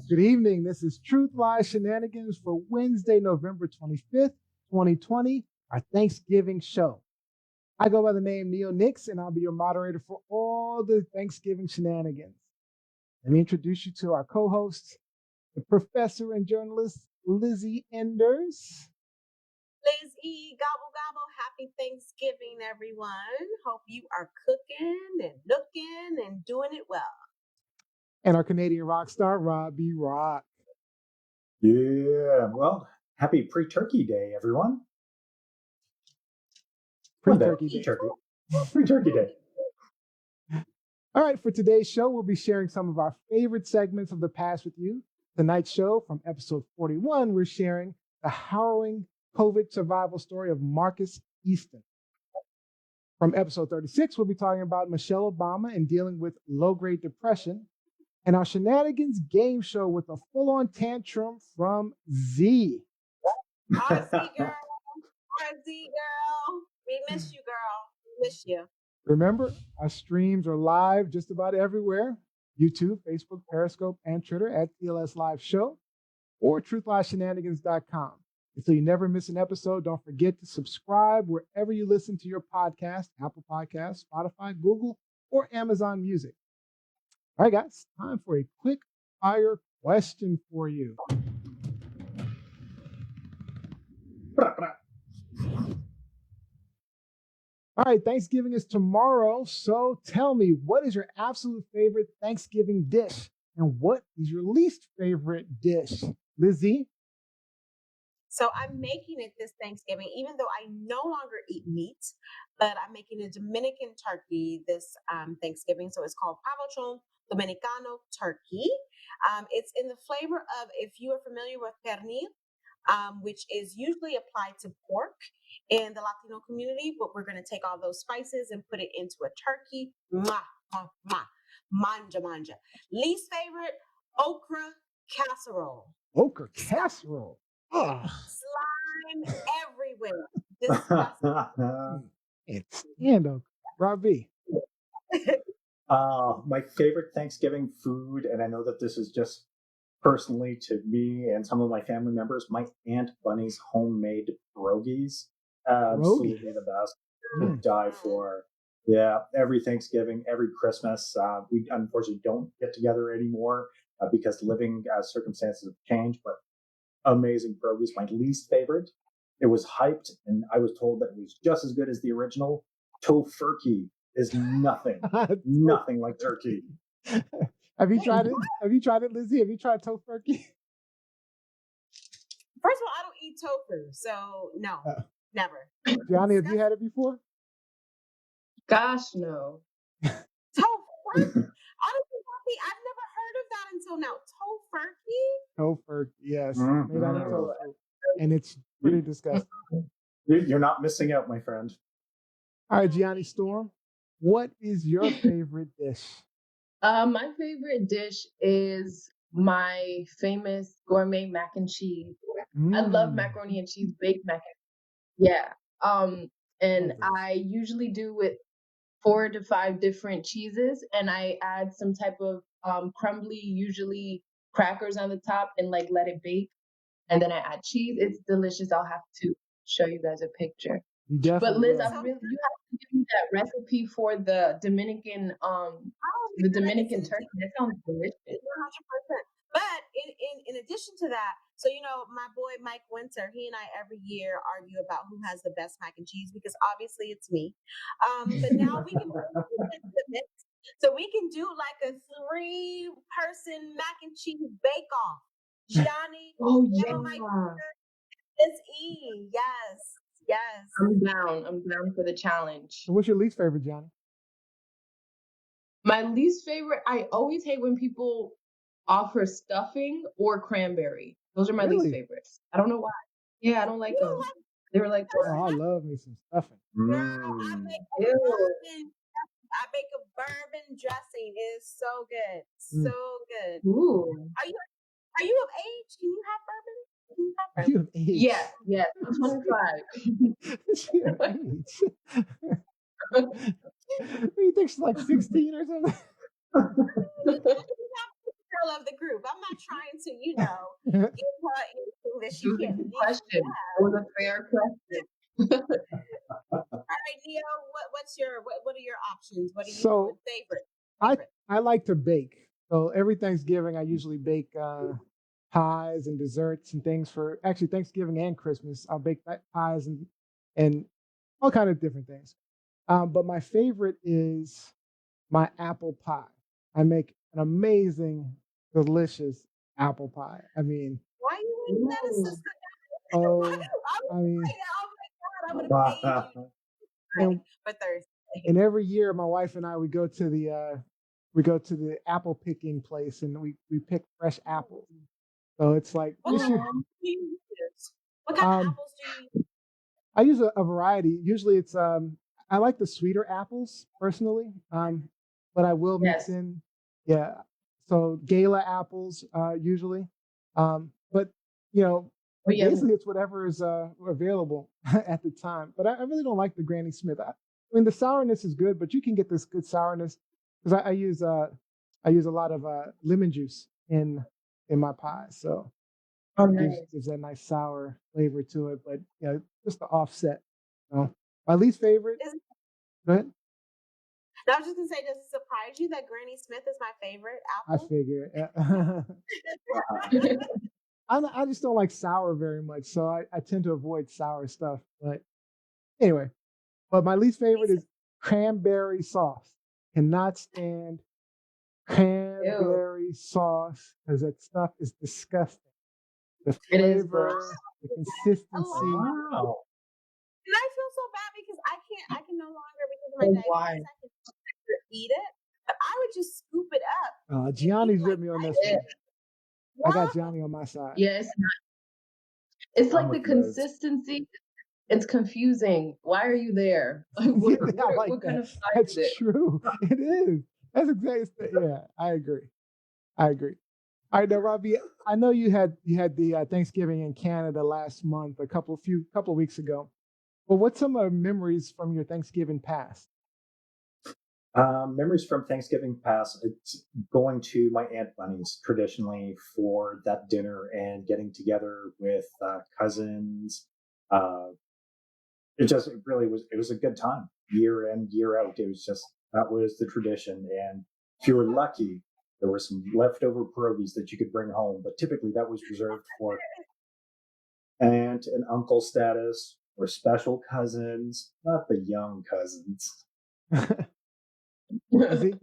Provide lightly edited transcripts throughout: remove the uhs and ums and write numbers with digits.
Good evening. This is Truth Lies Shenanigans for Wednesday, November 25th, 2020, our Thanksgiving show. I go by the name Neil Nix, and I'll be your moderator for all the Thanksgiving shenanigans. Let me introduce you to our co-host, the professor and journalist, Lizzie Enders. Lizzie, gobble, gobble. Happy Thanksgiving, everyone. Hope you are cooking and looking and doing it well. And our Canadian rock star, Robbie Rock. Yeah, well, happy pre-turkey day, everyone. Pre-turkey day. Pre-turkey day. All right, for today's show, we'll be sharing some of our favorite segments of the past with you. Tonight's show, from episode 41, we're sharing the harrowing COVID survival story of Marcus Easton. From episode 36, we'll be talking about Michelle Obama and dealing with low-grade depression. And our shenanigans game show with a full-on tantrum from Z. RZ girl. We miss you, girl. We miss you. Remember, our streams are live just about everywhere. YouTube, Facebook, Periscope, and Twitter at TLS Live Show or TruthLiesShenanigans.com. And so you never miss an episode, don't forget to subscribe wherever you listen to your podcast, Apple Podcasts, Spotify, Google, or Amazon Music. All right, guys, time for a quick fire question for you. All right, Thanksgiving is tomorrow, so tell me, what is your absolute favorite Thanksgiving dish? And what is your least favorite dish? Lizzie? So I'm making it this Thanksgiving, even though I no longer eat meat, but I'm making a Dominican turkey this Thanksgiving. So it's called Pavochon Dominicano turkey. It's in the flavor of, if you are familiar with pernil, which is usually applied to pork in the Latino community, but we're going to take all those spices and put it into a turkey. Mwah, mwah, mwah. Manja, manja. Least favorite, okra casserole. Okra casserole. Oh. Slime everywhere. Disgusting. It's okra. Robbie. My favorite Thanksgiving food, and I know that this is just personally to me and some of my family members, my Aunt Bunny's homemade pierogies. Absolutely the best. To die for. Yeah, every Thanksgiving, every Christmas. We unfortunately don't get together anymore because living circumstances have changed, but amazing pierogies. My least favorite, it was hyped, and I was told that it was just as good as the original. Tofurkey is nothing like turkey. Have you tried it? Have you tried it, Lizzie? Have you tried tofurkey? First of all, I don't eat tofu, so no, never. Gianni, have you had it before? Gosh, no. Tofurkey? Honestly, I've never heard of that until now. Tofurkey? Tofurkey, yes. Made out of tofu. And it's pretty disgusting. You're not missing out, my friend. All right, Gianni Storm, what is your favorite dish? My favorite dish is my famous gourmet mac and cheese. I love macaroni and cheese, baked mac and cheese. Yeah. And I usually do with 4 to 5 different cheeses, and I add some type of crumbly, usually crackers on the top, and like let it bake. And then I add cheese. It's delicious. I'll have to show you guys a picture. But Liz, you have to give me that recipe for the Dominican Dominican turkey. That sounds delicious. 100%. But in addition to that, so my boy Mike Winter, he and I every year argue about who has the best mac and cheese, because obviously it's me. But now we can so we can do like a 3-person mac and cheese bake off. Gianni, Mike Winter, Miss E. Yes. I'm down for the challenge. So what's your least favorite, Johnny? My least favorite, I always hate when people offer stuffing or cranberry. Those are my least favorites. I don't know why. Yeah, I don't like them. They were like, I love me some stuffing. Girl, I make a bourbon dressing. It is so good. So good. Ooh. Are you of age? Can you have bourbon? picking peppers? You have AIDS. Yes, I'm 25. She have AIDS. You think she's like 16 or something? Girl of the group. I'm not trying to, give her anything that It she was a can't good live. question. It was a fair question. All right, Neo, what are your options? What are you So favorite? I like to bake. So every Thanksgiving, I usually bake pies and desserts and things for actually Thanksgiving and Christmas. I'll bake pies and all kind of different things. But my favorite is my apple pie. I make an amazing, delicious apple pie. I mean, Why you ain't that a Ooh. sister? oh, I Oh mean, my God, I would have paid you and for Thursday. and every year my wife and I we go to the apple picking place and we pick fresh apples. So it's like What this kind of year. apples do you use? What kind of Um, apples do you use? I use a variety. Usually it's I like the sweeter apples personally. But I will mix Yes. in yeah. So Gala apples usually. But you know, Oh, yeah. basically it's whatever is available at the time. But I really don't like the Granny Smith. I mean the sourness is good, but you can get this good sourness because I use a lot of lemon juice in my pie. So Oh, gives nice. gives that nice sour flavor to it. But just the offset. My least favorite. Is, Go ahead. I was just gonna say, does it surprise you that Granny Smith is my favorite I apple? figure. I just don't like sour very much, so I tend to avoid sour stuff. But anyway, but my least favorite is cranberry sauce. Cannot stand Ew. cranberry sauce because that stuff is disgusting. The It is gross. flavor, the I consistency. love Wow. And I feel so bad because I can no longer, because of my Oh, why? diabetes, I can no longer eat it. But I would just scoop it up and eat it Gianni's with like me on this ice. Yeah. one. I got What? Johnny on my side. Yes. It's I'm like the with Liz. consistency. It's confusing. Why are you there? Like, Yeah, I like what kind that. of pie That's is it? true. It is. That's exactly. Yeah, I agree. I agree. All right, now, Robbie, I know you had the Thanksgiving in Canada last month, a couple of weeks ago. But what's some memories from your Thanksgiving past? Memories from Thanksgiving past, it's going to my Aunt Bunny's traditionally for that dinner and getting together with cousins. Uh, it really was, it was a good time year in, year out. It was just, that was the tradition. And if you were lucky, there were some leftover pierogies that you could bring home, but typically that was reserved for aunt and uncle status or special cousins, not the young cousins. Izzy?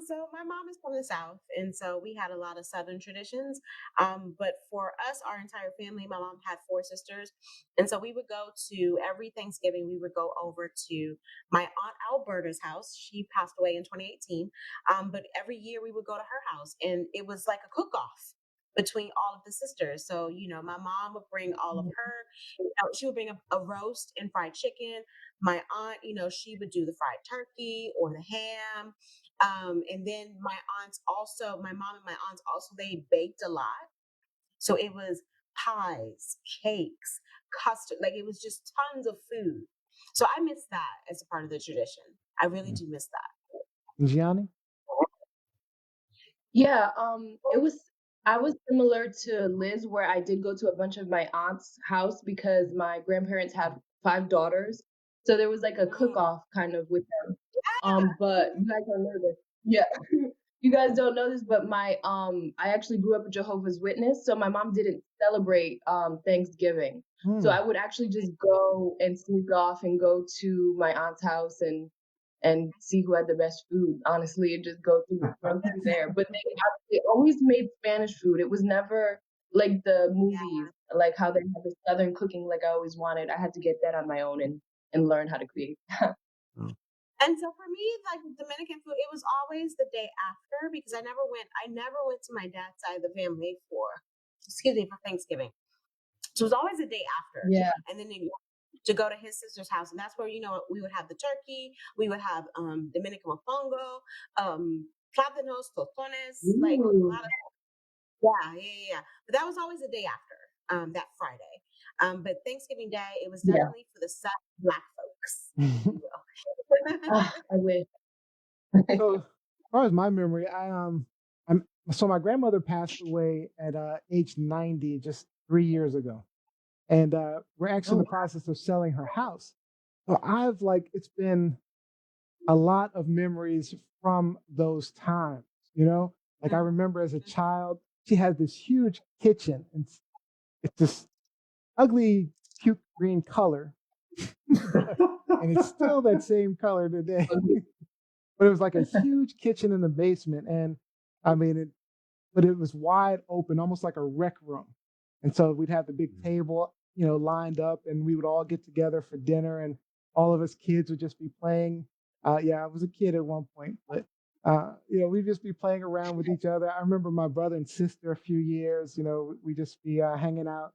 So my mom is from the South, and so we had a lot of Southern traditions. But for us, our entire family, my mom had four sisters, and so we would go to every Thanksgiving. We would go over to my aunt Alberta's house. She passed away in 2018. But every year we would go to her house, and it was like a cook-off between all of the sisters. So my mom would bring all of her. She would bring a roast and fried chicken. My aunt, she would do the fried turkey or the ham. And then my mom and my aunts also, they baked a lot. So it was pies, cakes, custard, like it was just tons of food. So I miss that as a part of the tradition. I really do miss that. Gianni? Yeah, I was similar to Liz where I did go to a bunch of my aunt's house because my grandparents had 5 daughters. So there was like a Mm. cook-off kind of with them. But you guys don't know this. Yeah. You guys don't know this, but I actually grew up a Jehovah's Witness, so my mom didn't celebrate Thanksgiving. So Hmm. I would actually just go and sneak off and go to my aunt's house and see who had the best food, honestly, and just go through run through there. But they always made Spanish food. It was never like the movies, like how they have the Southern cooking like I always wanted. I had to get that on my own and learn how to create. Oh. And so for me, like Dominican food, it was always the day after because I never went to my dad's side of the family for Thanksgiving. So it was always the day after. Yeah. And then to go to his sister's house. And that's where, we would have the turkey, we would have Dominican mofongo, plátanos, tostones, like a Ooh. lot of Yeah. But that was always the day after, that Friday. But Thanksgiving Day, it was Yeah. definitely for the Southern Black folks, if you will. I wish. So, as far as my memory, I'm so my grandmother passed away at age 90 just 3 years ago, and we're actually in Oh, the process of selling her house. So I've like it's been a lot of memories from those times. You know, like I remember as a child, she had this huge kitchen, and it's this ugly, cute green color, but and it's still that same color today. wow. But it was like a huge kitchen in the basement, and I mean it. But it was wide open, almost like a rec room. And so we'd have the big table, lined up, and we would all get together for dinner, and all of us kids would just be playing. Yeah, I was a kid at one point, but we'd just be playing around with each other. I remember my brother and sister a few years. We just be hanging out.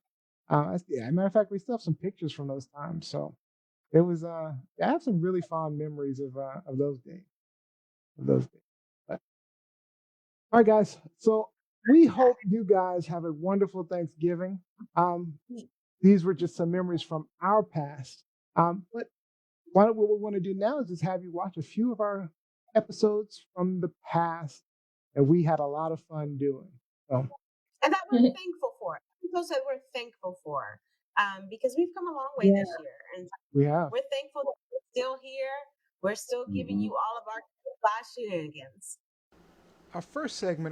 Yeah, matter of fact, we still have some pictures from those times. So it was. Yeah, I have some really fond memories of those days. Of those days. But, all right, guys. So we hope you guys have a wonderful Thanksgiving. Um, these were just some memories from our past. But what we want to do now is just have you watch a few of our episodes from the past that we had a lot of fun doing. So, And that we're thankful for. People said we're thankful for, because we've come a long way Yeah. this year. And we have. we're thankful that we're still here. We're still giving you all of our class shenanigans. Our first segment